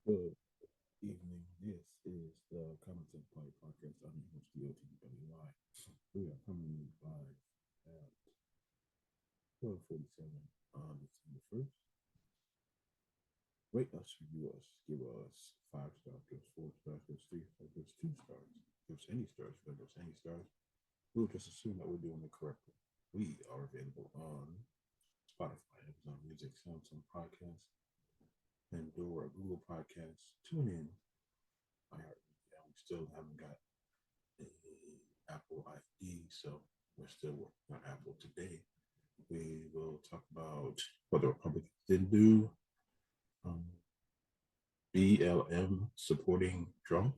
Good evening. This is the Content Play Podcast. I'm your host, DOTWY. We are coming live at 12:47 on December 1st. Rate us, review us, give us 5 stars, give us 4 stars, give us 3 stars, give us 2 stars, give us any stars, give us any stars. We'll just assume that we're doing it correctly. We are available on Spotify, Amazon Music, Samsung Podcasts, Pandora, Google Podcasts. Tune in. We still haven't got a Apple ID, so we're still working on Apple today. We will talk about what the Republicans didn't do, BLM supporting Trump,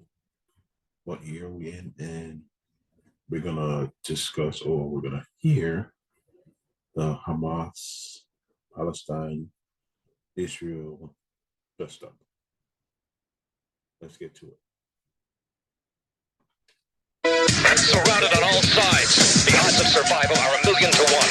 what year we in, and we're gonna discuss, or we're gonna hear, the Hamas, Palestine, Israel dust up. Let's get to it. Surrounded on all sides, the odds of survival are 1,000,000 to 1.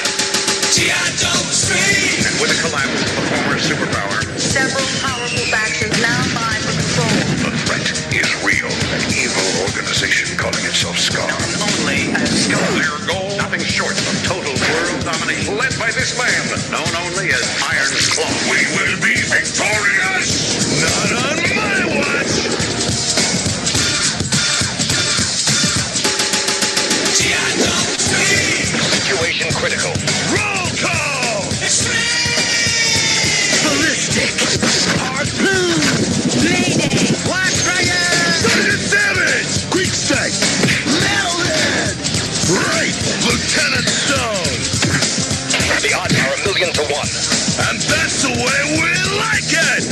And with the collapse of the former superpower, several powerful factions now vie for control. the threat is real. An evil organization calling itself SCAR. Only as SCAR. Their goal, nothing short of total world domination. Led by this man, known only as Iron Claw. We will be victorious! Not on my watch! Situation critical. Roll call! Ballistic. Harpoon. Mayday. Black Dragon. Sergeant Savage! Quick strike! Melvin. Right! Lieutenant Stone! The odds are 1,000,000 to 1. And that's the way we like it!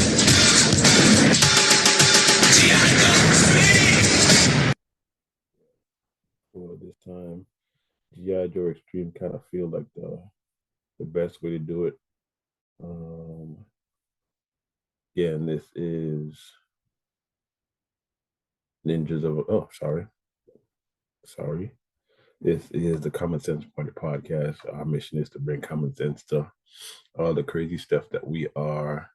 For this time, G.I. Joe Extreme kind of feel like the best way to do it. Again, this is Ninjas of sorry. This is the Common Sense Party podcast. Our mission is to bring common sense to all the crazy stuff that we are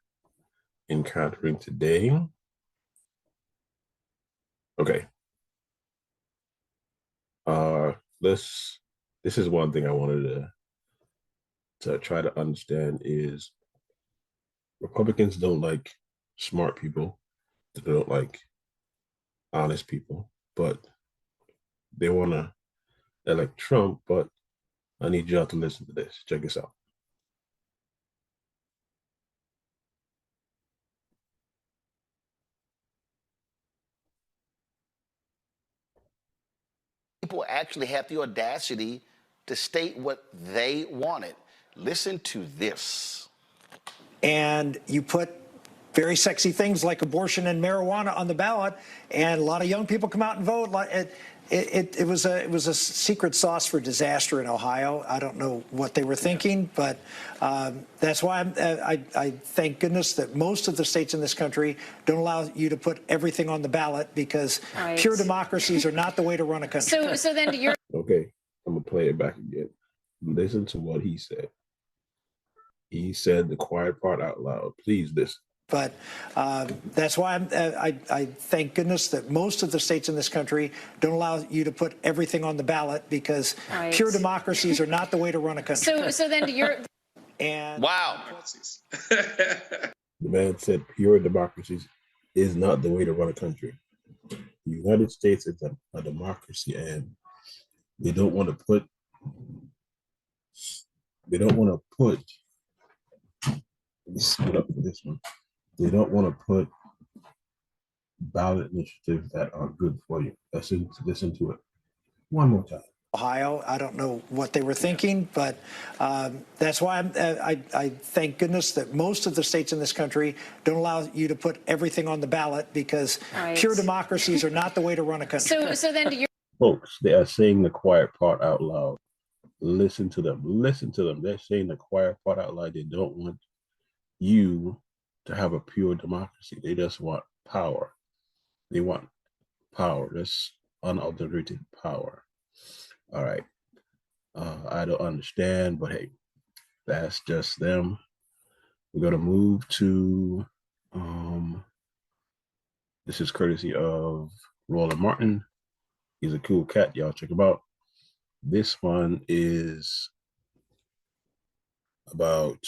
encountering today. Okay. This is one thing I wanted to try to understand is Republicans don't like smart people. They don't like honest people, but they want to elect Trump. But I need y'all to listen to this. Check this out. People actually have the audacity to state what they wanted. Listen to this. And you put very sexy things like abortion and marijuana on the ballot, and a lot of young people come out and vote. It was a secret sauce for disaster in Ohio. I don't know what they were thinking, but that's why I thank goodness that most of the states in this country don't allow you to put everything on the ballot, because pure democracies are not the way to run a country. So then you're Okay, I'm gonna play it back again. Listen to what he said. He said the quiet part out loud. Please listen. But that's why I thank goodness that most of the states in this country don't allow you to put everything on the ballot, because pure democracies are not the way to run a country. so then you're And Wow. The man said pure democracies is not the way to run a country. The United States is a democracy, and they don't want to put let's split up for this one. They don't want to put ballot initiatives that are good for you. Listen to it one more time. Ohio, I don't know what they were thinking, but that's why I thank goodness that most of the states in this country don't allow you to put everything on the ballot, because pure democracies are not the way to run a country. so then you're Folks, they are saying the quiet part out loud. Listen to them. Listen to them. They're saying the quiet part out loud. They don't want you to have a pure democracy. They just want power. They want power. That's unadulterated power. All right. I don't understand, but hey, that's just them. We're going to move to This is courtesy of Roland Martin. He's a cool cat. Y'all check him out. This one is about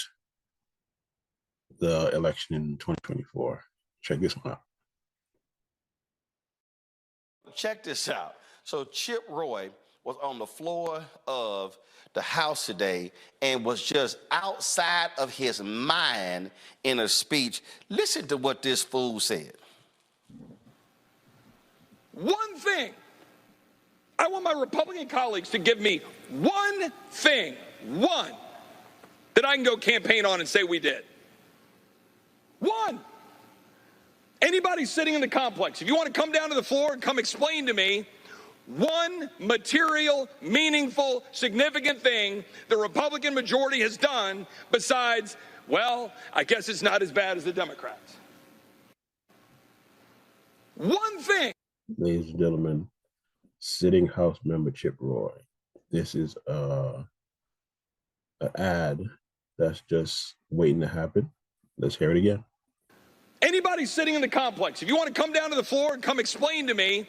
the election in 2024. Check this one out. Check this out. So Chip Roy was on the floor of the House today and was just outside of his mind in a speech. Listen to what this fool said. One thing. I want my Republican colleagues to give me one thing, one, that I can go campaign on and say we did. One. Anybody sitting in the complex, if you want to come down to the floor and come explain to me one material, meaningful, significant thing the Republican majority has done besides, well, I guess it's not as bad as the Democrats. One thing. Ladies and gentlemen, sitting House member Chip Roy. This is an ad that's just waiting to happen. Let's hear it again. Anybody sitting in the complex, if you want to come down to the floor and come explain to me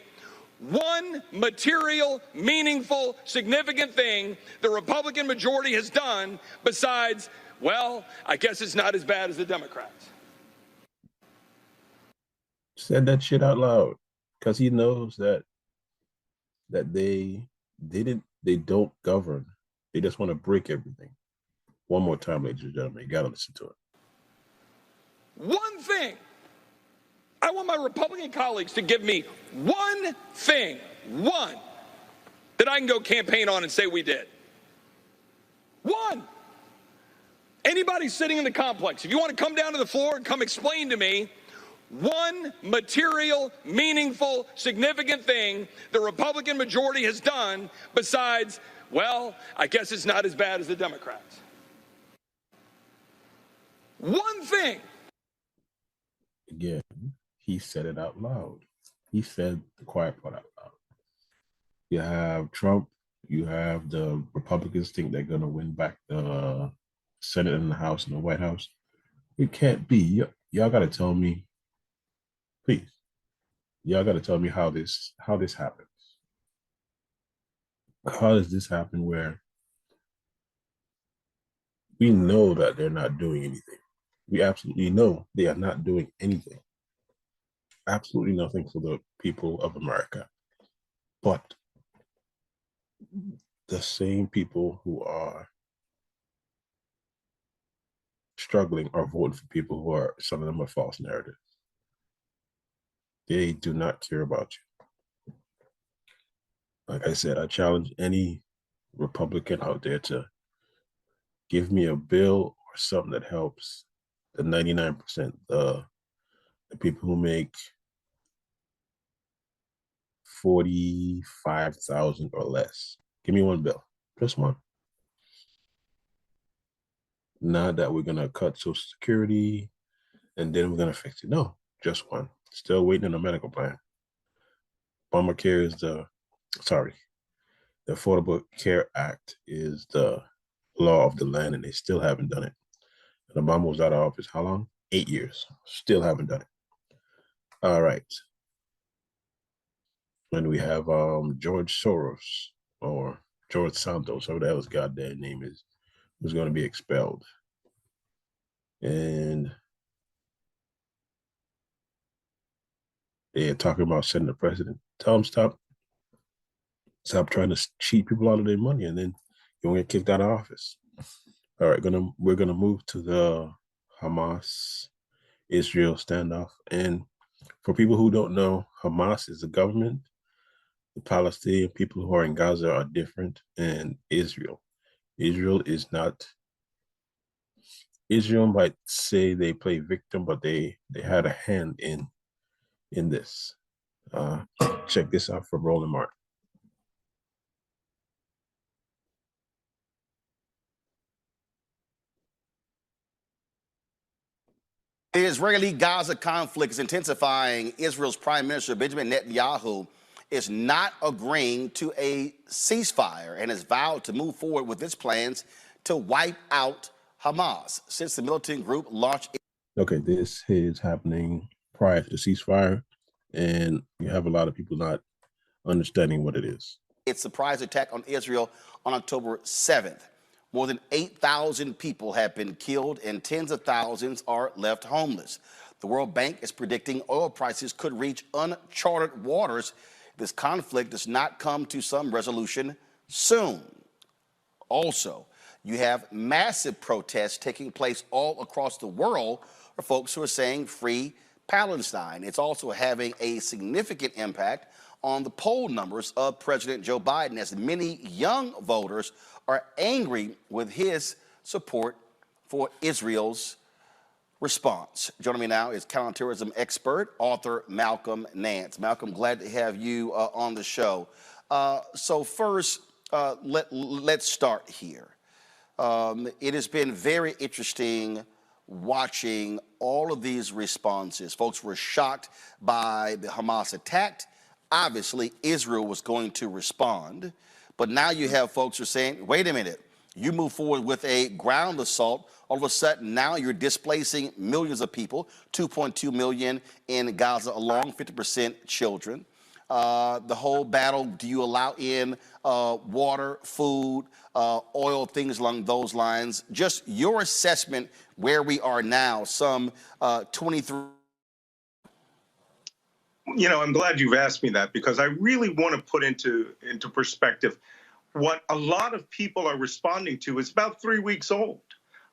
one material, meaningful, significant thing the Republican majority has done besides, well, I guess it's not as bad as the Democrats. Said that shit out loud because he knows that they don't govern. They just want to break everything. One more time, ladies and gentlemen, you gotta listen to it. One thing. I want my Republican colleagues to give me one thing, one, that I can go campaign on and say we did. One. Anybody sitting in the complex, if you want to come down to the floor and come explain to me one material, meaningful, significant thing the Republican majority has done besides, well, I guess it's not as bad as the Democrats. One thing. Again, he said it out loud. He said the quiet part out loud. You have Trump, you have the Republicans think they're going to win back the Senate and the House and the White House. It can't be. Y'all got to tell me, please. Y'all got to tell me how this happens. How does this happen where we know that they're not doing anything? We absolutely know they are not doing anything. Absolutely nothing for the people of America. But the same people who are struggling are voting for people who are, some of them are false narratives. They do not care about you. Like I said, I challenge any Republican out there to give me a bill or something that helps the 99%, the people who make $45,000 or less. Give me one bill, just one. Not that we're gonna cut Social Security and then we're gonna fix it. No, just one. Still waiting on a medical plan. Obamacare is the Affordable Care Act is the law of the land, and they still haven't done it. And Obama was out of office how long? 8 years. Still haven't done it. All right. And we have George Soros or George Santos, whatever the hell his goddamn name is, who's going to be expelled. And they're talking about setting the president. Tell them stop trying to cheat people out of their money, and then you won't get kicked out of office. All right, we're gonna move to the Hamas-Israel standoff. And for people who don't know, Hamas is the government. The Palestinian people who are in Gaza are different, and Israel is not. Israel might say they play victim, but they had a hand in this. Check this out from Roland Martin. The Israeli-Gaza conflict is intensifying. Israel's Prime Minister Benjamin Netanyahu is not agreeing to a ceasefire and has vowed to move forward with its plans to wipe out Hamas since the militant group launched. Okay, this is happening prior to the ceasefire. and you have a lot of people not understanding what it is. Its surprise attack on Israel on October 7th. More than 8,000 people have been killed and tens of thousands are left homeless. The World Bank is predicting oil prices could reach uncharted waters if this conflict does not come to some resolution soon. Also, you have massive protests taking place all across the world for folks who are saying free Palestine. It's also having a significant impact on the poll numbers of President Joe Biden, as many young voters are angry with his support for Israel's response. Joining me now is counterterrorism expert, author Malcolm Nance. Malcolm, glad to have you on the show. So first, let's start here. It has been very interesting watching all of these responses. Folks were shocked by the Hamas attack. Obviously, Israel was going to respond. But now you have folks who are saying, wait a minute, you move forward with a ground assault. All of a sudden, now you're displacing millions of people, 2.2 million in Gaza alone, 50% children. The whole battle, do you allow in water, food, oil, things along those lines? Just your assessment where we are now, some 23. You know, I'm glad you've asked me that, because I really want to put into perspective what a lot of people are responding to is about 3 weeks old.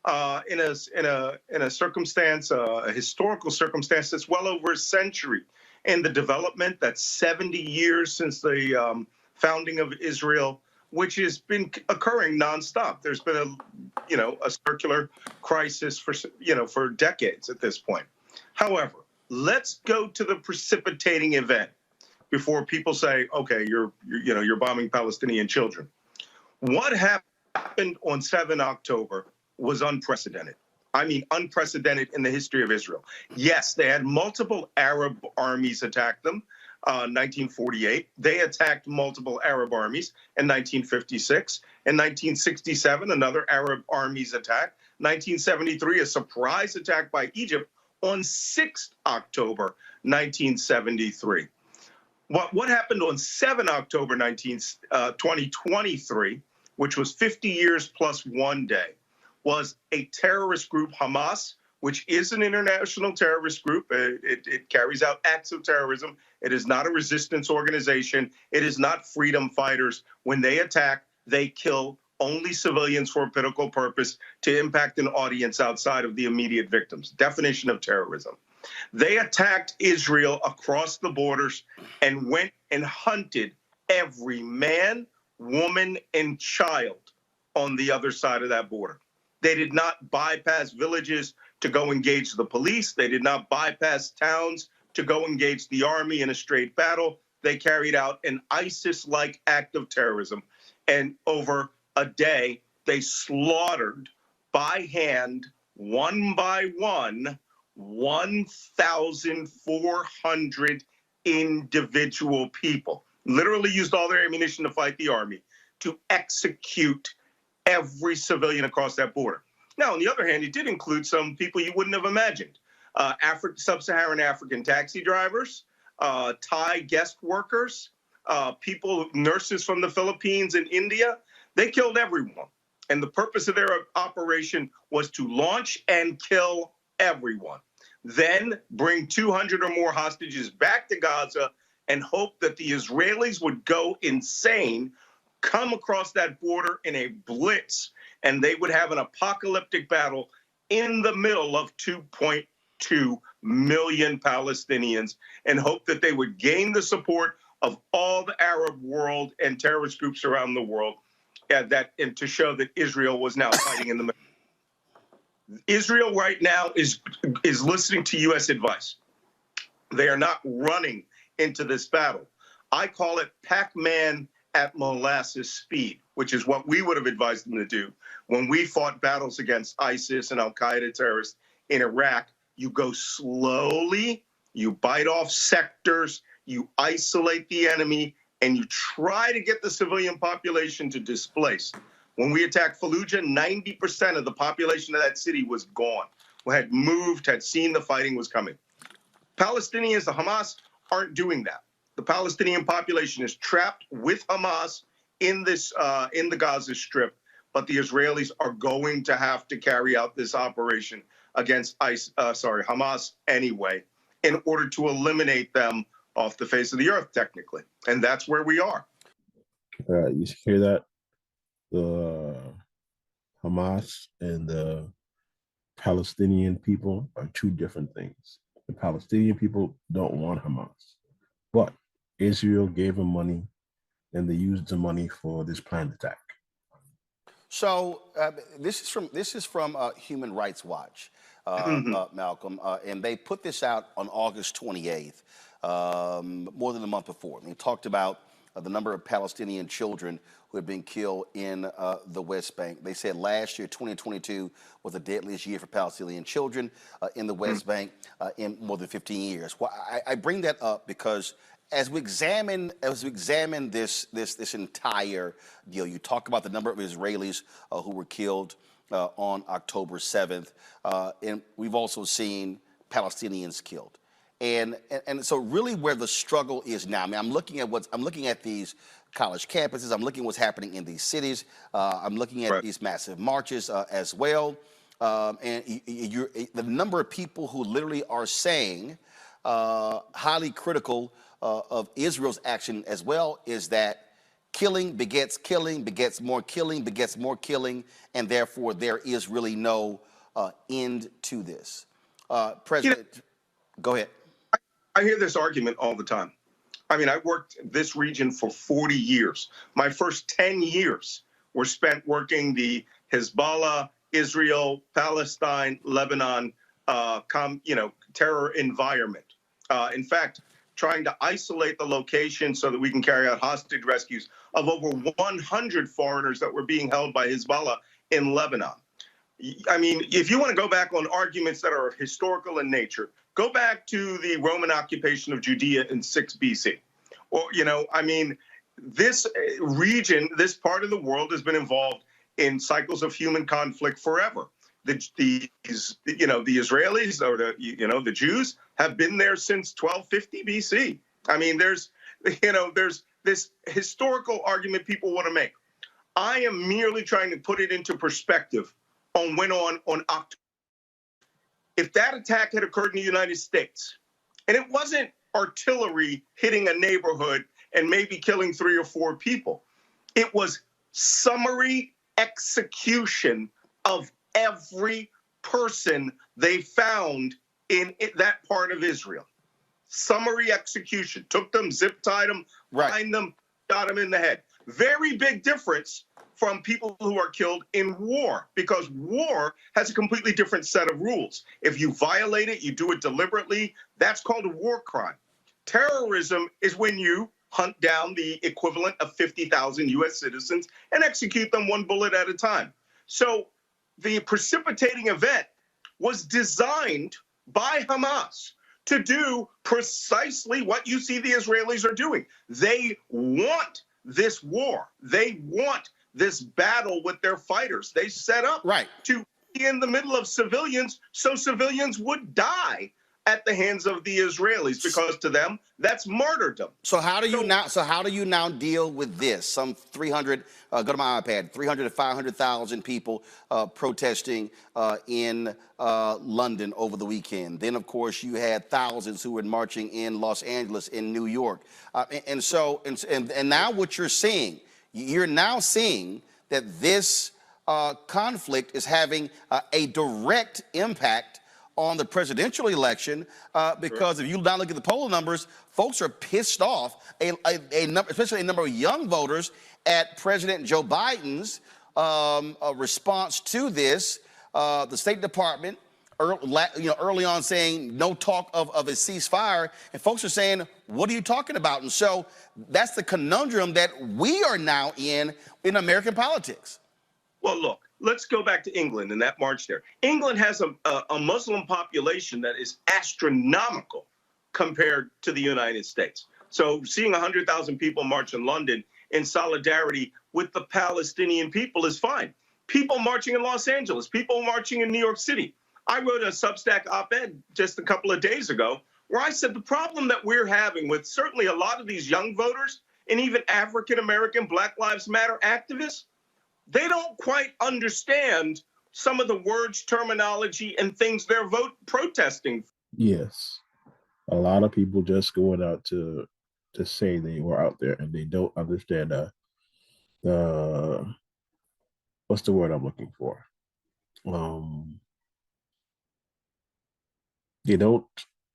In a circumstance, a historical circumstance that's well over a century. And the development that's 70 years since the founding of Israel, which has been occurring nonstop. There's been a circular crisis for decades at this point. However, let's go to the precipitating event before people say, okay, you're bombing Palestinian children. What happened on 7 October was unprecedented. I mean, unprecedented in the history of Israel. Yes, they had multiple Arab armies attack them. 1948, they attacked multiple Arab armies in 1956. In 1967, another Arab armies attack. 1973, a surprise attack by Egypt on 6th October 1973. What happened on 7 October 2023, which was 50 years plus 1 day, was a terrorist group, Hamas, which is an international terrorist group. It carries out acts of terrorism. It is not a resistance organization. It is not freedom fighters. When they attack, they kill only civilians for a political purpose to impact an audience outside of the immediate victims. Definition of terrorism. They attacked Israel across the borders and went and hunted every man, woman, and child on the other side of that border. They did not bypass villages to go engage the police. They did not bypass towns to go engage the army in a straight battle. They carried out an ISIS-like act of terrorism. And over a day, they slaughtered by hand, one by one, 1,400 individual people. Literally used all their ammunition to fight the army, to execute every civilian across that border. Now, on the other hand, it did include some people you wouldn't have imagined. Sub-Saharan African taxi drivers, Thai guest workers, nurses from the Philippines and India. They killed everyone. And the purpose of their operation was to launch and kill everyone. Then bring 200 or more hostages back to Gaza and hope that the Israelis would go insane, come across that border in a blitz, and they would have an apocalyptic battle in the middle of 2.2 million Palestinians and hope that they would gain the support of all the Arab world and terrorist groups around the world, and to show that Israel was now fighting in the middle. Israel right now is listening to U.S. advice. They are not running into this battle. I call it Pac-Man at molasses speed, which is what we would have advised them to do when we fought battles against ISIS and al-Qaeda terrorists in Iraq. You go slowly, you bite off sectors, you isolate the enemy, and you try to get the civilian population to displace. When we attacked Fallujah, 90% of the population of that city was gone, had moved, had seen the fighting was coming. Palestinians, the Hamas, aren't doing that. The Palestinian population is trapped with Hamas in the Gaza Strip, but the Israelis are going to have to carry out this operation against Hamas anyway, in order to eliminate them off the face of the earth, technically. And that's where we are. You hear that? The Hamas and the Palestinian people are two different things. The Palestinian people don't want Hamas, but Israel gave them money, and they used the money for this planned attack. So this is from Human Rights Watch, Malcolm, and they put this out on August 28th, more than a month before. And they talked about the number of Palestinian children who had been killed in the West Bank. They said last year, 2022, was the deadliest year for Palestinian children in the West Bank in more than 15 years. Well, I bring that up because as we examine this entire deal, you talk about the number of Israelis who were killed on October 7th, and we've also seen Palestinians killed. And so really where the struggle is now, I mean, I'm looking at these college campuses, I'm looking at what's happening in these cities, I'm looking at these massive marches as well, and the number of people who literally are saying highly critical of Israel's action as well is that killing begets more killing, begets more killing, and therefore there is really no end to this. President, go ahead. I hear this argument all the time. I mean, I worked this region for 40 years. My first 10 years were spent working the Hezbollah, Israel, Palestine, Lebanon, terror environment. In fact, trying to isolate the location so that we can carry out hostage rescues of over 100 foreigners that were being held by Hezbollah in Lebanon. I mean, if you want to go back on arguments that are historical in nature, go back to the Roman occupation of Judea in 6 BC. Or, I mean, this region, this part of the world has been involved in cycles of human conflict forever. The Israelis or the Jews have been there since 1250 BC. I mean, there's this historical argument people want to make. I am merely trying to put it into perspective on October. If that attack had occurred in the United States, and it wasn't artillery hitting a neighborhood and maybe killing 3 or 4 people, it was summary execution of every person they found in that part of Israel. Summary execution. Took them, zip-tied them, lined them, shot them in the head. Very big difference from people who are killed in war, because war has a completely different set of rules. If you violate it, you do it deliberately, that's called a war crime. Terrorism is when you hunt down the equivalent of 50,000 U.S. citizens and execute them 1 bullet at a time. So the precipitating event was designed by Hamas to do precisely what you see the Israelis are doing. They want this war. They want this battle with their fighters. They set up to be in the middle of civilians so civilians would die at the hands of the Israelis, because to them that's martyrdom. So how do you now deal with this? Some 300 go to my iPad, 300 to 500,000 people protesting in London over the weekend. Then of course you had thousands who were marching in Los Angeles, in New York, and now what you're now seeing that this conflict is having a direct impact on the presidential election, because if you now look at the poll numbers, folks are pissed off, especially a number of young voters, at President Joe Biden's response to this. The State Department early on saying no talk of a ceasefire, and folks are saying, what are you talking about? And so that's the conundrum that we are now in American politics. Well, look, let's go back to England and that march there. England has a Muslim population that is astronomical compared to the United States. So seeing 100,000 people march in London in solidarity with the Palestinian people is fine. People marching in Los Angeles, people marching in New York City. I wrote a Substack op-ed just a couple of days ago where I said the problem that we're having with certainly a lot of these young voters and even African-American Black Lives Matter activists, they don't quite understand some of the words, terminology, and things they're protesting. Yes, a lot of people just going out to say they were out there, and they don't understand the what's the word I'm looking for? They don't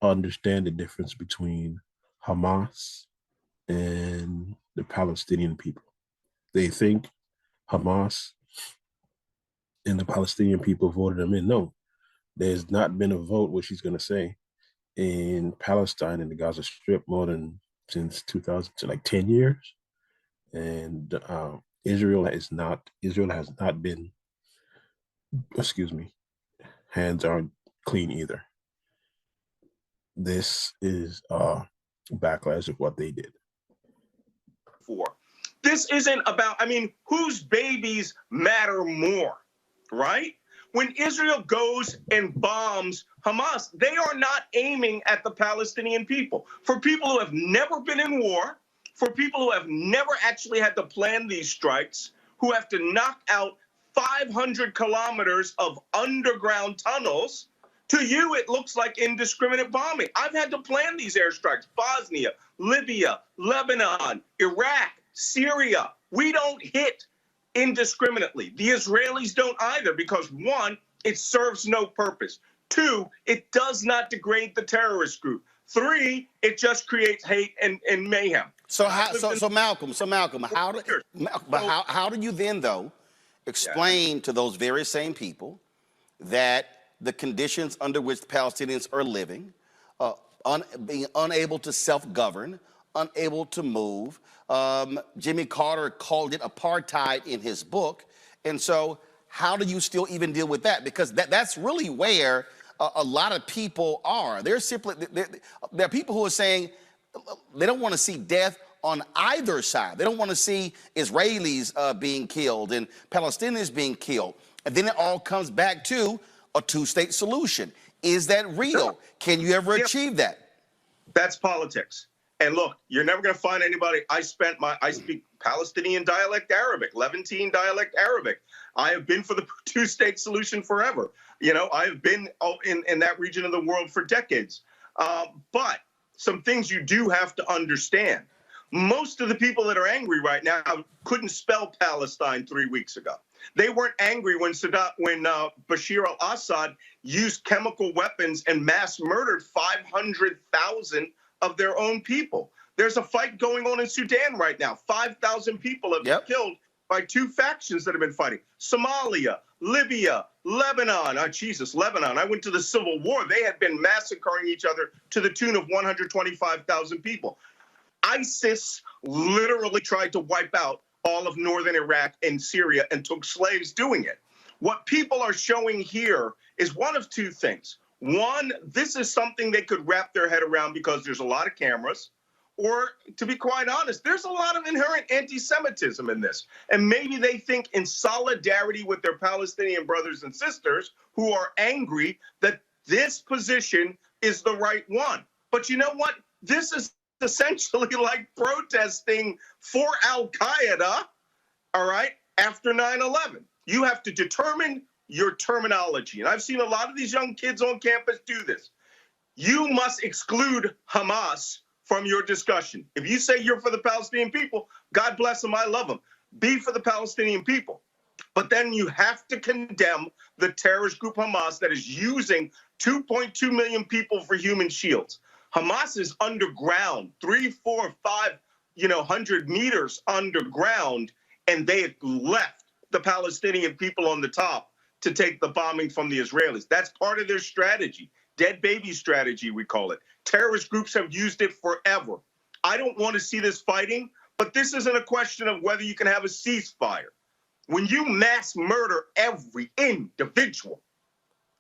understand the difference between Hamas and the Palestinian people. They think Hamas and the Palestinian people voted them in. No, there's not been a vote, what she's going to say, in Palestine and the Gaza Strip more than since 2000 to like 10 years. And Israel has not been, excuse me, hands aren't clean either. This is backlash of what they did. This isn't about, I mean, whose babies matter more, right? When Israel goes and bombs Hamas, they are not aiming at the Palestinian people. For people who have never been in war, for people who have never actually had to plan these strikes, who have to knock out 500 kilometers of underground tunnels, to you, it looks like indiscriminate bombing. I've had to plan these airstrikes. Bosnia, Libya, Lebanon, Iraq, Syria. We don't hit indiscriminately. The Israelis don't either because, one, it serves no purpose. Two, it does not degrade the terrorist group. Three, it just creates hate and mayhem. So Malcolm, how do you then, though, explain to those very same people that the conditions under which the Palestinians are living, being unable to self-govern, unable to move. Jimmy Carter called it apartheid in his book. And so how do you still even deal with that? Because that's really where a lot of people are. There are people who are saying they don't want to see death on either side. They don't want to see Israelis being killed and Palestinians being killed. And then it all comes back to a two-state solution. Is that real? Sure. Can you ever achieve that? That's politics. And look, you're never going to find anybody. I speak Palestinian dialect Arabic, Levantine dialect Arabic. I have been for the two-state solution forever. You know, I've been in that region of the world for decades. But some things you do have to understand. Most of the people that are angry right now couldn't spell Palestine 3 weeks ago. They weren't angry when Bashir al-Assad used chemical weapons and mass murdered 500,000 of their own people. There's a fight going on in Sudan right now. 5,000 people have been killed by two factions that have been fighting. Somalia, Libya, Lebanon. Oh, Jesus, Lebanon. I went to the Civil War. They had been massacring each other to the tune of 125,000 people. ISIS literally tried to wipe out all of northern Iraq and Syria and took slaves doing it. What people are showing here is one of two things. One, this is something they could wrap their head around because there's a lot of cameras. Or, to be quite honest, there's a lot of inherent anti-Semitism in this. And maybe they think in solidarity with their Palestinian brothers and sisters who are angry that this position is the right one. But you know what? This is essentially like protesting for Al-Qaeda, all right, after 9/11. You have to determine your terminology. And I've seen a lot of these young kids on campus do this. You must exclude Hamas from your discussion. If you say you're for the Palestinian people, God bless them, I love them. Be for the Palestinian people. But then you have to condemn the terrorist group Hamas that is using 2.2 million people for human shields. Hamas is underground, 3, 4, 5, 100 meters underground, and they have left the Palestinian people on the top to take the bombing from the Israelis. That's part of their strategy. Dead baby strategy, we call it. Terrorist groups have used it forever. I don't want to see this fighting, but this isn't a question of whether you can have a ceasefire. When you mass murder every individual,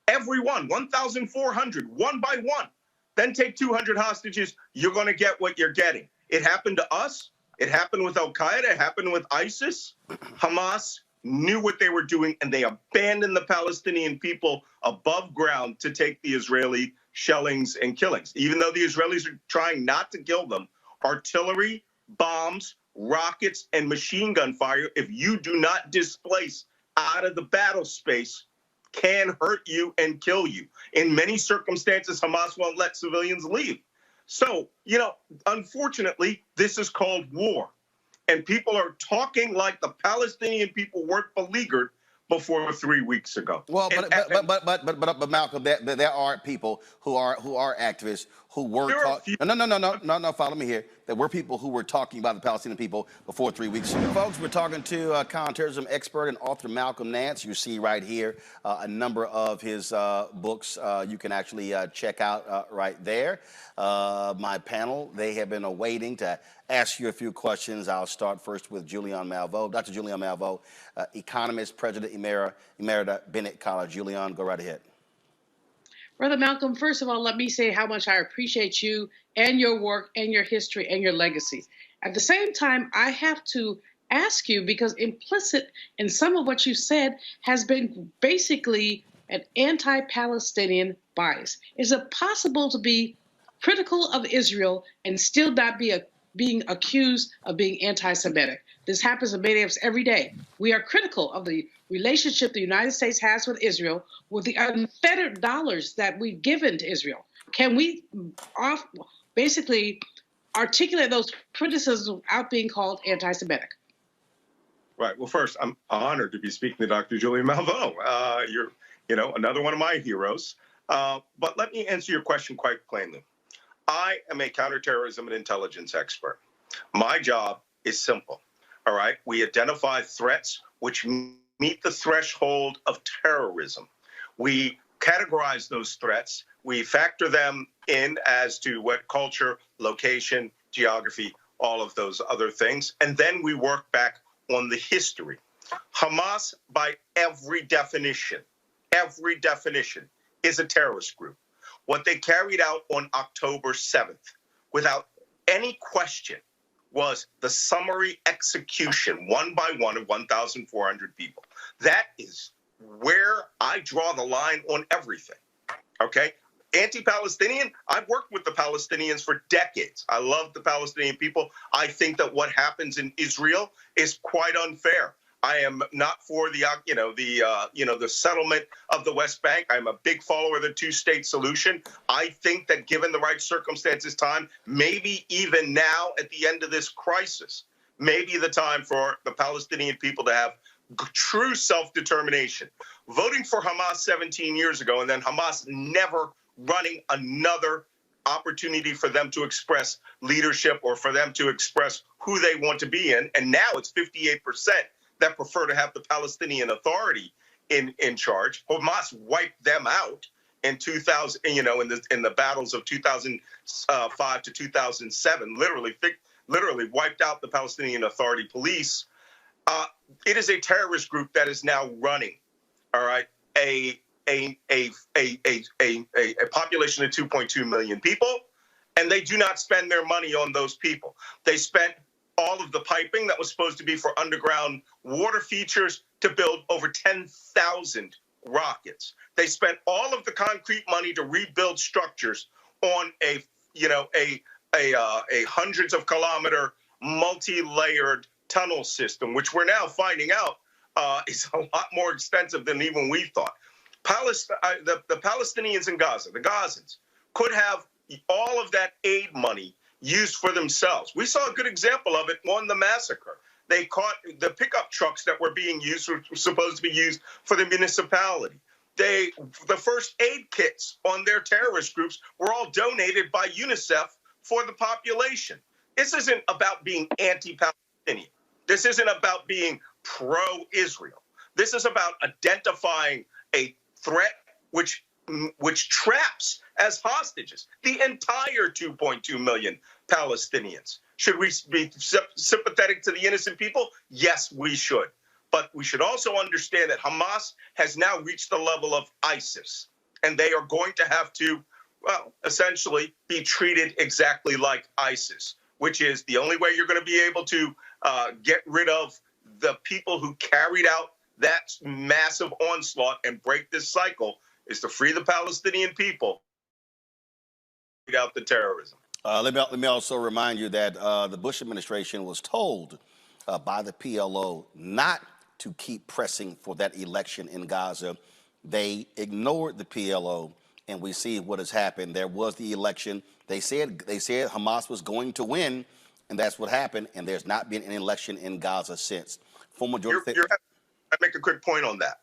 everyone, 1,400, one by one, then take 200 hostages, you're going to get what you're getting. It happened to us. It happened with Al-Qaeda. It happened with ISIS. Hamas knew what they were doing, and they abandoned the Palestinian people above ground to take the Israeli shellings and killings. Even though the Israelis are trying not to kill them, artillery, bombs, rockets, and machine gun fire, if you do not displace out of the battle space, can hurt you and kill you. In many circumstances, Hamas won't let civilians leave. So, unfortunately, this is called war. And people are talking like the Palestinian people weren't beleaguered before 3 weeks ago. Well, but Malcolm, there are people who are activists who were talking. No. Follow me here. There were people who were talking about the Palestinian people before 3 weeks ago. Folks, we're talking to counterterrorism expert and author Malcolm Nance. You see right here a number of his books you can actually check out right there. My panel, they have been waiting to ask you a few questions. I'll start first with Julian Malveaux. Dr. Julian Malveaux, economist, president emerita, Bennett College. Julian, go right ahead. Brother Malcolm, first of all, let me say how much I appreciate you and your work and your history and your legacy. At the same time, I have to ask you, because implicit in some of what you said has been basically an anti-Palestinian bias. Is it possible to be critical of Israel and still not be being accused of being anti-Semitic? This happens to many of us every day. We are critical of the relationship the United States has with Israel, with the unfettered dollars that we've given to Israel. Can we basically articulate those criticisms without being called anti-Semitic? Right. Well, first, I'm honored to be speaking to Dr. Julian Malveaux. You're, another one of my heroes. But let me answer your question quite plainly. I am a counterterrorism and intelligence expert. My job is simple. All right. We identify threats which meet the threshold of terrorism. We categorize those threats. We factor them in as to what culture, location, geography, all of those other things. And then we work back on the history. Hamas, by every definition, is a terrorist group. What they carried out on October 7th, without any question, was the summary execution, one by one, of 1,400 people. That is where I draw the line on everything, okay? Anti-Palestinian, I've worked with the Palestinians for decades. I love the Palestinian people. I think that what happens in Israel is quite unfair. I am not for the settlement of the West Bank. I'm a big follower of the two-state solution. I think that given the right circumstances, maybe even now at the end of this crisis, maybe the time for the Palestinian people to have true self-determination. Voting for Hamas 17 years ago and then Hamas never running another opportunity for them to express leadership or for them to express who they want to be in. And now it's 58% that prefer to have the Palestinian Authority in charge. Hamas wiped them out in 2000, in the battles of 2005 to 2007, literally wiped out the Palestinian Authority police. It is a terrorist group that is now running, all right, a population of 2.2 million people, and they do not spend their money on those people. They spent all of the piping that was supposed to be for underground water features to build over 10,000 rockets. They spent all of the concrete money to rebuild structures on a hundreds of kilometer multi-layered tunnel system, which we're now finding out is a lot more extensive than even we thought. The Palestinians in Gaza, the Gazans, could have all of that aid money used for themselves. We saw a good example of it on the massacre. They caught the pickup trucks that were being used, were supposed to be used for the municipality. The first aid kits on their terrorist groups were all donated by UNICEF for the population. This isn't about being anti-Palestinian. This isn't about being pro-Israel. This is about identifying a threat which traps as hostages the entire 2.2 million Palestinians. Should we be sympathetic to the innocent people? Yes, we should. But we should also understand that Hamas has now reached the level of ISIS, and they are going to have to, essentially be treated exactly like ISIS, which is the only way you're going to be able to get rid of the people who carried out that massive onslaught and break this cycle is to free the Palestinian people out the terrorism. Let me also remind you that the Bush administration was told by the PLO not to keep pressing for that election in Gaza. They ignored the PLO, and we see what has happened. There was the election. They said Hamas was going to win, and that's what happened. And there's not been an election in Gaza since. I make a quick point on that.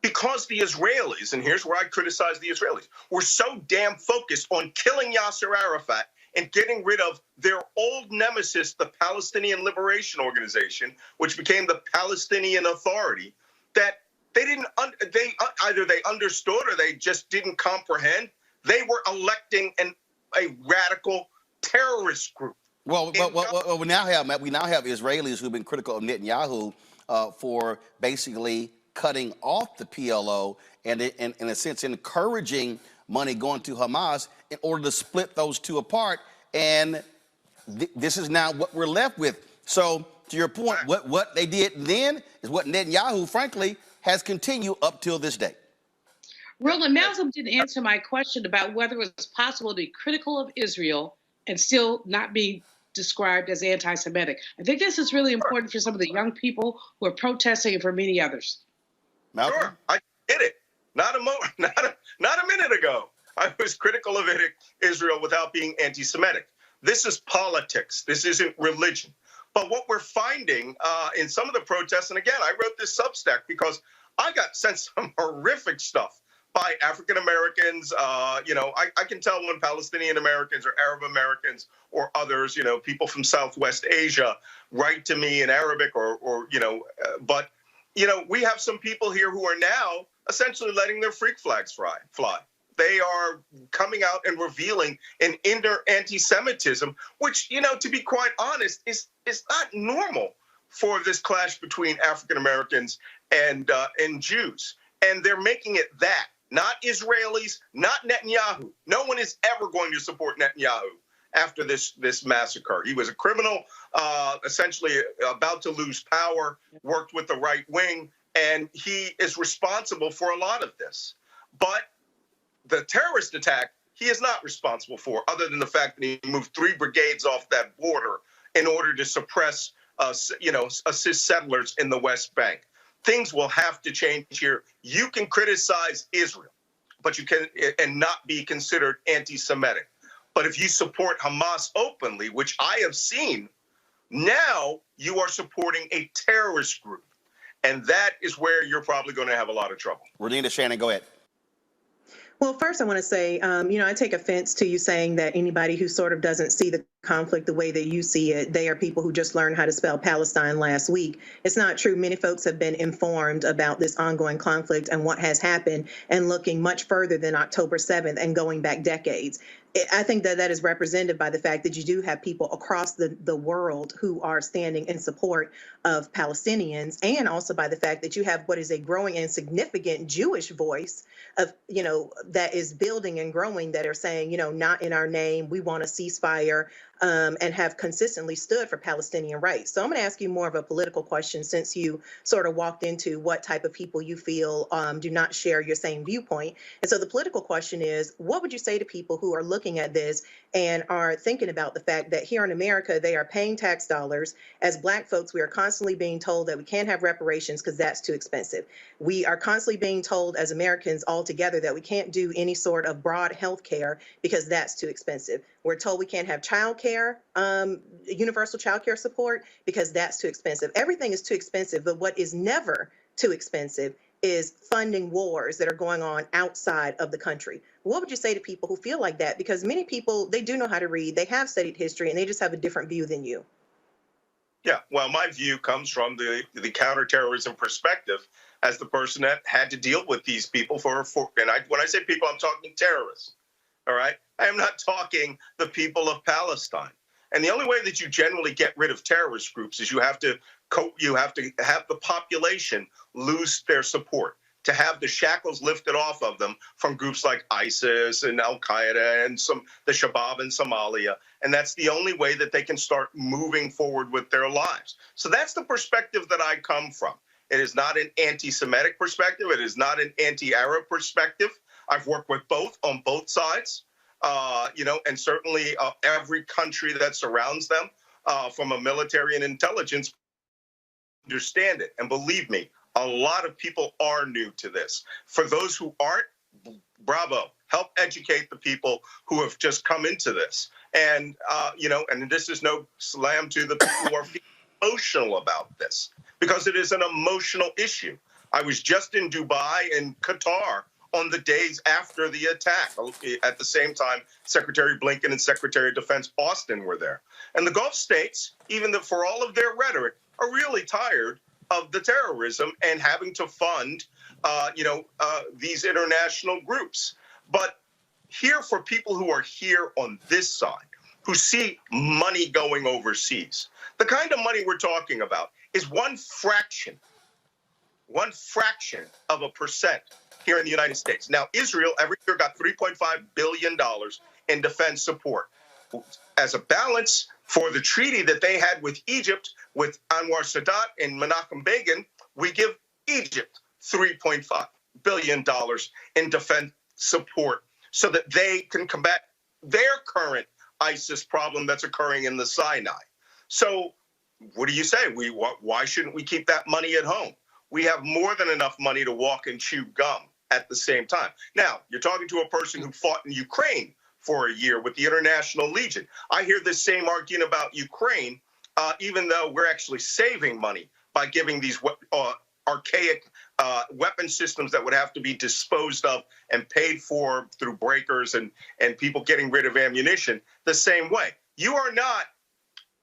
Because the Israelis, and here's where I criticize the Israelis, were so damn focused on killing Yasser Arafat and getting rid of their old nemesis, the Palestinian Liberation Organization, which became the Palestinian Authority, that they didn't. Either they understood or they just didn't comprehend. They were electing a radical terrorist group. Well, we now have Israelis who've been critical of Netanyahu for basically cutting off the PLO and in a sense encouraging money going to Hamas in order to split those two apart. And this is now what we're left with. So to your point, what they did then is what Netanyahu, frankly, has continued up till this day. Roland, Malcolm didn't answer my question about whether it was possible to be critical of Israel and still not be described as anti-Semitic. I think this is really important for some of the young people who are protesting and for many others. Malcolm? Sure, I did it. Not a minute ago. I was critical of Israel without being anti-Semitic. This is politics. This isn't religion. But what we're finding in some of the protests, and again, I wrote this Substack because I got sent some horrific stuff by African Americans. I can tell when Palestinian Americans or Arab Americans or others, people from Southwest Asia write to me in Arabic but we have some people here who are now essentially letting their freak flags fly. They are coming out and revealing an inner anti-Semitism, which, to be quite honest, is not normal for this clash between African Americans and Jews. And they're making it that, not Israelis, not Netanyahu. No one is ever going to support Netanyahu after this massacre. He was a criminal, essentially about to lose power, worked with the right wing, and he is responsible for a lot of this. But the terrorist attack, he is not responsible for, other than the fact that he moved 3 brigades off that border in order to suppress, assist settlers in the West Bank. Things will have to change here. You can criticize Israel, but you can and not be considered anti-Semitic. But if you support Hamas openly, which I have seen, now you are supporting a terrorist group. And that is where you're probably going to have a lot of trouble. Renita Shannon, go ahead. Well, first, I want to say, I take offense to you saying that anybody who sort of doesn't see the conflict the way that you see it, they are people who just learned how to spell Palestine last week. It's not true. Many folks have been informed about this ongoing conflict and what has happened and looking much further than October 7th and going back decades. I think that is represented by the fact that you do have people across the world who are standing in support of Palestinians, and also by the fact that you have what is a growing and significant Jewish voice of, that is building and growing, that are saying, not in our name, we want a ceasefire, and have consistently stood for Palestinian rights. So I'm going to ask you more of a political question, since you sort of walked into what type of people you feel do not share your same viewpoint. And so the political question is, what would you say to people who are looking at this and are thinking about the fact that here in America, they are paying tax dollars? As Black folks, we are constantly being told that we can't have reparations because that's too expensive. We are constantly being told as Americans altogether that we can't do any sort of broad health care because that's too expensive. We're told we can't have child care, universal child care support, because that's too expensive. Everything is too expensive, but what is never too expensive is funding wars that are going on outside of the country. What would you say to people who feel like that? Because many people, they do know how to read, they have studied history, and they just have a different view than you. Yeah, well, my view comes from the counterterrorism perspective as the person that had to deal with these people when I say people, I'm talking terrorists. All right. I am not talking the people of Palestine. And the only way that you generally get rid of terrorist groups is you have to have the population lose their support, to have the shackles lifted off of them from groups like ISIS and Al Qaeda and the Shabab in Somalia. And that's the only way that they can start moving forward with their lives. So that's the perspective that I come from. It is not an anti-Semitic perspective. It is not an anti-Arab perspective. I've worked with both on both sides. and certainly every country that surrounds them from a military and intelligence understand it. And believe me, a lot of people are new to this. For those who aren't, bravo. Help educate the people who have just come into this. And, and this is no slam to the people who are emotional about this, because it is an emotional issue. I was just in Dubai and Qatar on the days after the attack. At the same time, Secretary Blinken and Secretary of Defense Austin were there. And the Gulf states, even for all of their rhetoric, are really tired of the terrorism and having to fund, these international groups. But here, for people who are here on this side, who see money going overseas, the kind of money we're talking about is one fraction of a percent here in the United States. Now, Israel every year got $3.5 billion in defense support. As a balance for the treaty that they had with Egypt, with Anwar Sadat and Menachem Begin, we give Egypt $3.5 billion in defense support so that they can combat their current ISIS problem that's occurring in the Sinai. So what do you say? Why shouldn't we keep that money at home? We have more than enough money to walk and chew gum at the same time. Now, you're talking to a person who fought in Ukraine for a year with the International Legion. I hear this same argument about Ukraine, even though we're actually saving money by giving these archaic weapon systems that would have to be disposed of and paid for through breakers and people getting rid of ammunition the same way. You are not,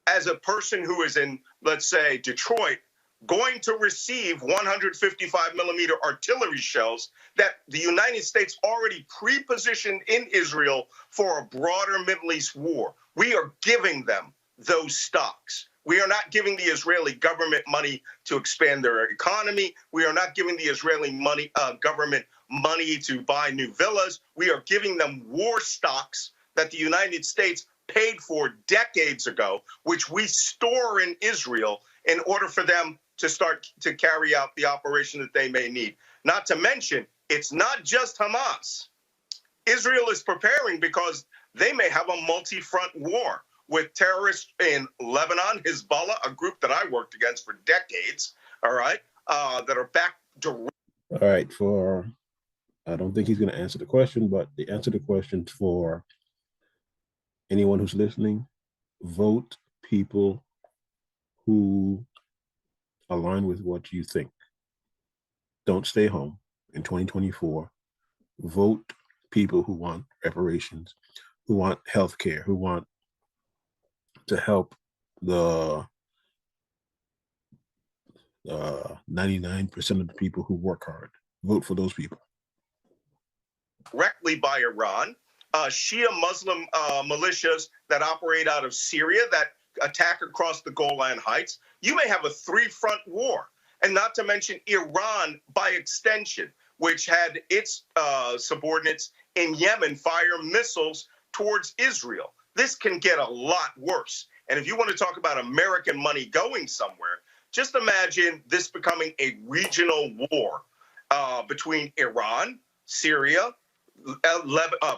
as a person who is in, let's say, Detroit, going to receive 155 millimeter artillery shells that the United States already pre-positioned in Israel for a broader Middle East war. We are giving them those stocks. We are not giving the Israeli government money to expand their economy. We are not giving the Israeli government money to buy new villas. We are giving them war stocks that the United States paid for decades ago, which we store in Israel in order for them to start to carry out the operation that they may need. Not to mention, it's not just Hamas. Israel is preparing because they may have a multi-front war with terrorists in Lebanon, Hezbollah, a group that I worked against for decades, all right, that are back direct. All right, I don't think he's going to answer the question, but the answer to the question for anyone who's listening, vote people who align with what you think. Don't stay home in 2024. Vote people who want reparations, who want health care, who want to help the 99% of the people who work hard. Vote for those people. Directly by Iran, Shia Muslim militias that operate out of Syria that attack across the Golan Heights. You may have a three-front war, and not to mention Iran by extension, which had its subordinates in Yemen fire missiles towards Israel. This can get a lot worse. And if you want to talk about American money going somewhere, just imagine this becoming a regional war between Iran, Syria,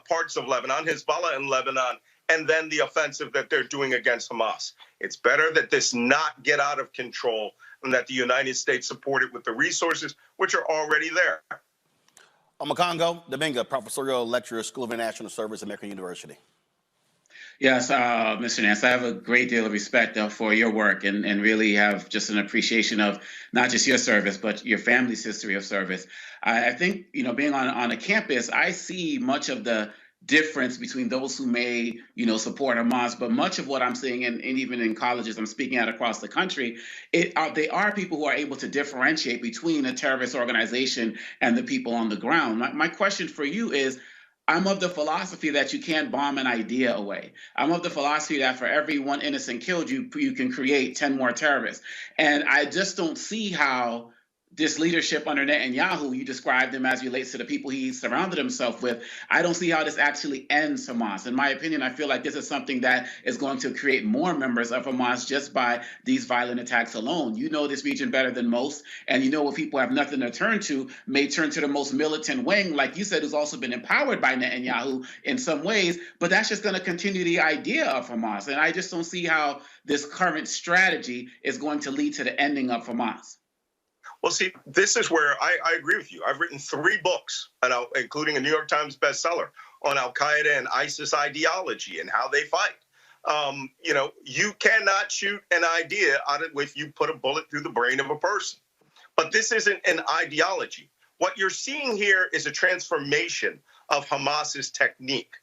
parts of Lebanon, Hezbollah in Lebanon, and then the offensive that they're doing against Hamas. It's better that this not get out of control and that the United States support it with the resources which are already there. Omokongo Dominga, professorial lecturer, School of International Service, American University. Yes, Mr. Nance, I have a great deal of respect for your work and really have just an appreciation of not just your service, but your family's history of service. I think, being on a campus, I see much of the difference between those who may, support Hamas, but much of what I'm seeing, and even in colleges I'm speaking at across the country, they are people who are able to differentiate between a terrorist organization and the people on the ground. My question for you is, I'm of the philosophy that you can't bomb an idea away. I'm of the philosophy that for every one innocent killed, you can create 10 more terrorists. And I just don't see how this leadership under Netanyahu, you described him as relates to the people he surrounded himself with. I don't see how this actually ends Hamas. In my opinion, I feel like this is something that is going to create more members of Hamas just by these violent attacks alone. You know this region better than most, and you know what people have nothing to turn to may turn to the most militant wing, like you said, who's also been empowered by Netanyahu in some ways, but that's just going to continue the idea of Hamas. And I just don't see how this current strategy is going to lead to the ending of Hamas. Well, see, this is where I agree with you. I've written 3 books, including a New York Times bestseller, on Al-Qaeda and ISIS ideology and how they fight. You know, you cannot shoot an idea out of if you put a bullet through the brain of a person. But this isn't an ideology. What you're seeing here is a transformation of Hamas's technique.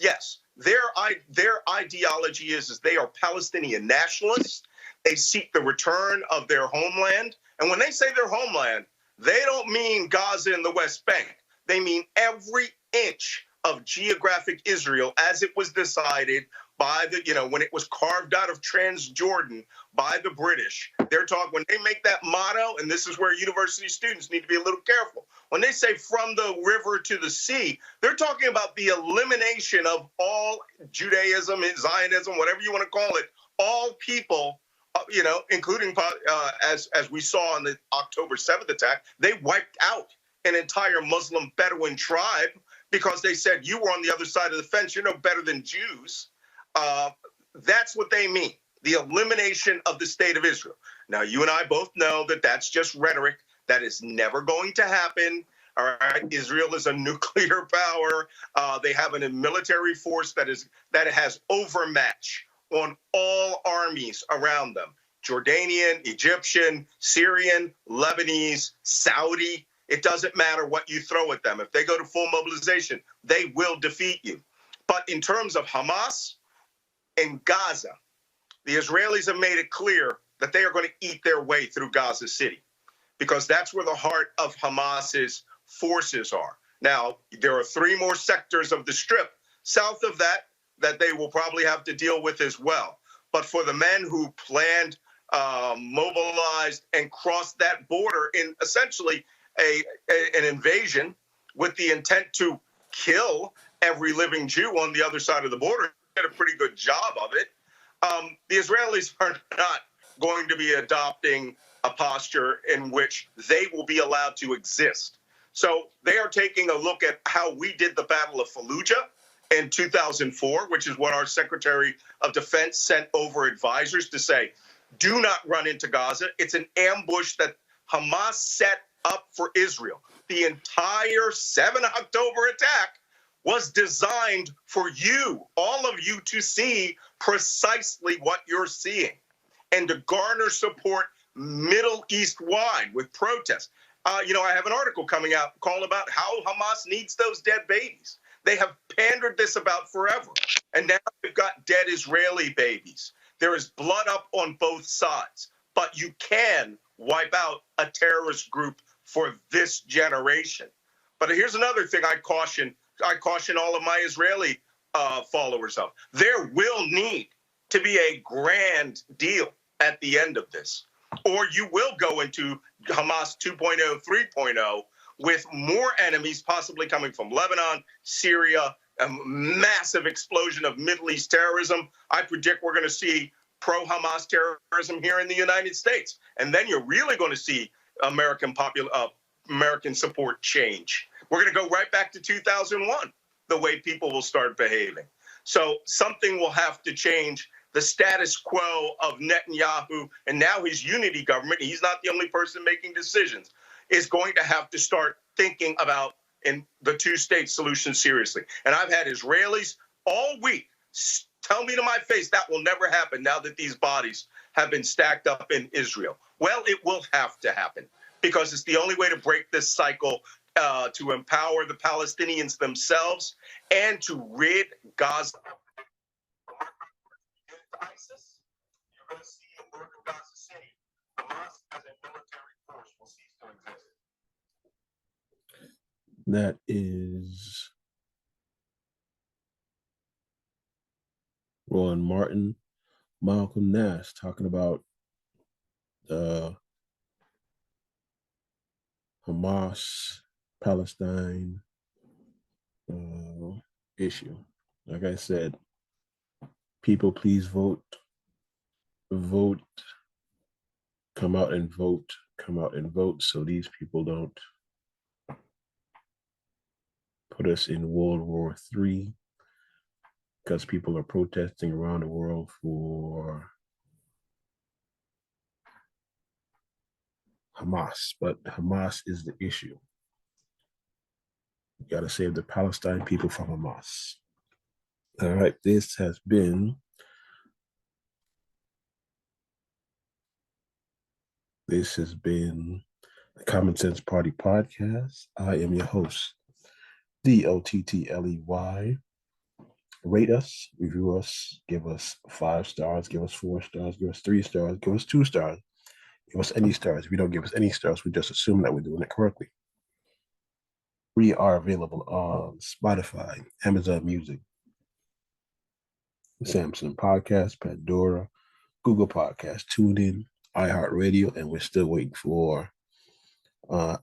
Yes, their ideology is they are Palestinian nationalists. They seek the return of their homeland. And when they say their homeland, they don't mean Gaza and the West Bank. They mean every inch of geographic Israel as it was decided by the, you know, when it was carved out of Transjordan by the British. They're talking, when they make that motto, and this is where university students need to be a little careful. When they say from the river to the sea, they're talking about the elimination of all Judaism, Zionism, whatever you want to call it, all people, you know, including as we saw in the October 7th attack, they wiped out an entire Muslim Bedouin tribe because they said, you were on the other side of the fence, you're no better than Jews. That's what they mean, the elimination of the state of Israel. Now, you and I both know that that's just rhetoric. That is never going to happen. All right, Israel is a nuclear power. They have a military force that has overmatch on all armies around them. Jordanian, Egyptian, Syrian, Lebanese, Saudi. It doesn't matter what you throw at them. If they go to full mobilization, they will defeat you. But in terms of Hamas and Gaza, the Israelis have made it clear that they are going to eat their way through Gaza City because that's where the heart of Hamas's forces are. Now, there are 3 more sectors of the Strip south of that they will probably have to deal with as well. But for the men who planned, mobilized, and crossed that border in essentially an invasion with the intent to kill every living Jew on the other side of the border, did a pretty good job of it. The Israelis are not going to be adopting a posture in which they will be allowed to exist. So they are taking a look at how we did the Battle of Fallujah in 2004, which is what our Secretary of Defense sent over advisors to say, do not run into Gaza. It's an ambush that Hamas set up for Israel. The entire 7 October attack was designed for you, all of you, to see precisely what you're seeing and to garner support Middle East wide with protests. You know, I have an article coming out called about how Hamas needs those dead babies. They have pandered this about forever. And now we've got dead Israeli babies. There is blood up on both sides. But you can wipe out a terrorist group for this generation. But here's another thing I caution all of my Israeli followers of. There will need to be a grand deal at the end of this, or you will go into Hamas 2.0, 3.0 with more enemies possibly coming from Lebanon, Syria, a massive explosion of Middle East terrorism. I predict we're going to see pro-Hamas terrorism here in the United States. And then you're really going to see American support change. We're going to go right back to 2001, the way people will start behaving. So something will have to change. The status quo of Netanyahu and now his unity government, he's not the only person making decisions, is going to have to start thinking about in the 2-state solution seriously. And I've had Israelis all week tell me to my face that will never happen now that these bodies have been stacked up in Israel. Well, it will have to happen because it's the only way to break this cycle, to empower the Palestinians themselves and to rid Gaza. ISIS, you're going to see in northern Gaza City, Hamas as a military force will cease to exist. That is Roland Martin, Malcolm Nash talking about Hamas, Palestine issue. Like I said, people, please vote. Vote. Come out and vote. Come out and vote so these people don't put us in World War III, because people are protesting around the world for Hamas, but Hamas is the issue. You got to save the Palestine people from Hamas. All right, this has been the Common Sense Party Podcast. I am your host, DOTTLEY. Rate us, review us, give us 5 stars, give us 4 stars, give us 3 stars, give us 2 stars, give us any stars. If you don't give us any stars, we just assume that we're doing it correctly. We are available on Spotify, Amazon Music, Samsung Podcast, Pandora, Google Podcast, TuneIn, iHeartRadio, and we're still waiting for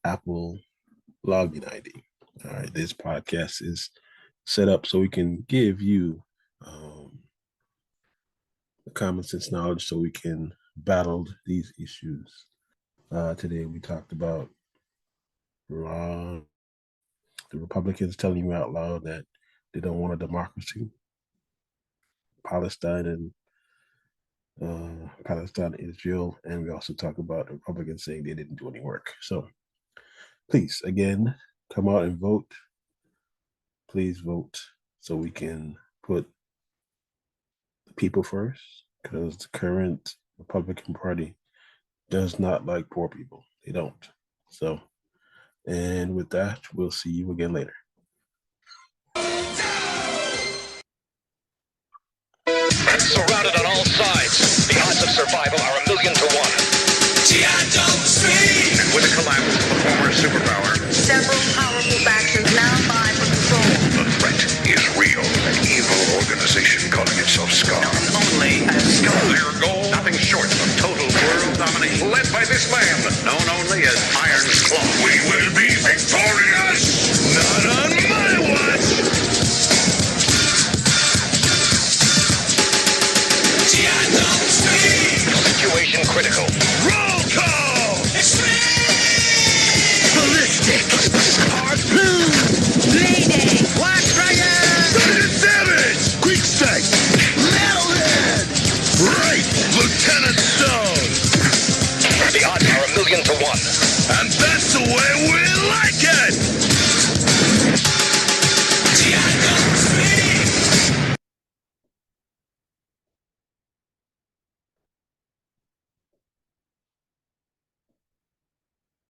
Apple login ID. All right, this podcast is set up so we can give you the common sense knowledge so we can battle these issues. Today we talked about the Republicans telling you out loud that they don't want a democracy, Palestine and Israel, and we also talk about the Republicans saying they didn't do any work. So please, again, come out and vote. Please vote so we can put the people first, because the current Republican Party does not like poor people. They don't. So, and with that, we'll see you again later. Surrounded on all sides, the odds of survival are 1,000,000 to 1. And with the collapse of the former superpower, Several powerful factions now vie for control. the threat is real. An evil organization calling itself SCAR. Known only as SCAR. Their goal, nothing short of total world domination. Led by this man, known only as Iron Claw. We will be victorious! Not on my watch! Situation critical.